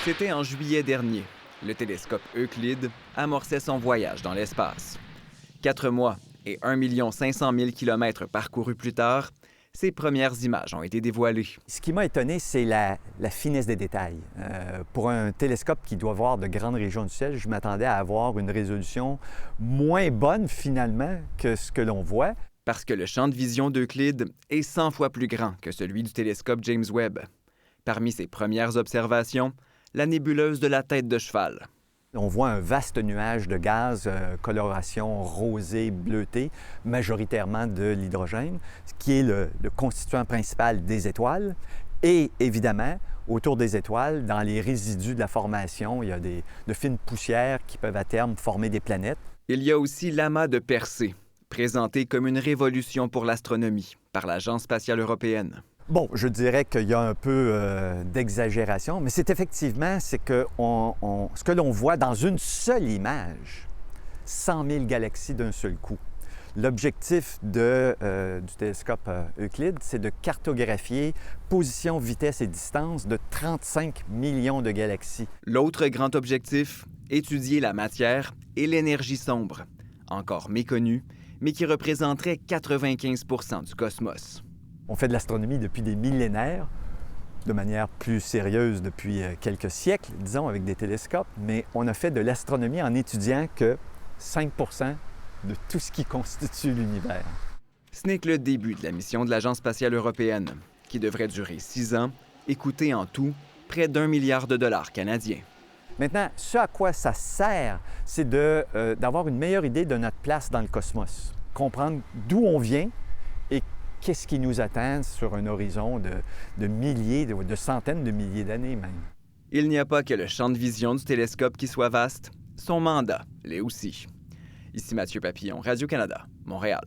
C'était en juillet dernier. Le télescope Euclide amorçait son voyage dans l'espace. 4 mois et 1 500 000 km parcourus plus tard, ses premières images ont été dévoilées. Ce qui m'a étonné, c'est la finesse des détails. Pour un télescope qui doit voir de grandes régions du ciel, je m'attendais à avoir une résolution moins bonne finalement que ce que l'on voit. Parce que le champ de vision d'Euclide est 100 fois plus grand que celui du télescope James Webb. Parmi ses premières observations, la nébuleuse de la tête de cheval. On voit un vaste nuage de gaz, coloration rosée, bleutée, majoritairement de l'hydrogène, ce qui est le constituant principal des étoiles. Et évidemment, autour des étoiles, dans les résidus de la formation, il y a de fines poussières qui peuvent à terme former des planètes. Il y a aussi l'amas de Persée, présenté comme une révolution pour l'astronomie par l'Agence spatiale européenne. Bon, je dirais qu'il y a un peu d'exagération, mais c'est effectivement ce que l'on voit dans une seule image, 100 000 galaxies d'un seul coup. L'objectif du télescope Euclide, c'est de cartographier position, vitesse et distance de 35 millions de galaxies. L'autre grand objectif, étudier la matière et l'énergie sombre, encore méconnue, mais qui représenterait 95 % du cosmos. On fait de l'astronomie depuis des millénaires, de manière plus sérieuse depuis quelques siècles, disons, avec des télescopes, mais on a fait de l'astronomie en étudiant que 5 % de tout ce qui constitue l'univers. Ce n'est que le début de la mission de l'Agence spatiale européenne, qui devrait durer 6 ans et coûter en tout près d'1 milliard de dollars canadiens. Maintenant, ce à quoi ça sert, c'est d'avoir une meilleure idée de notre place dans le cosmos, comprendre d'où on vient et qu'est-ce qui nous attend sur un horizon de milliers, de centaines de milliers d'années même. Il n'y a pas que le champ de vision du télescope qui soit vaste, son mandat l'est aussi. Ici Mathieu Papillon, Radio-Canada, Montréal.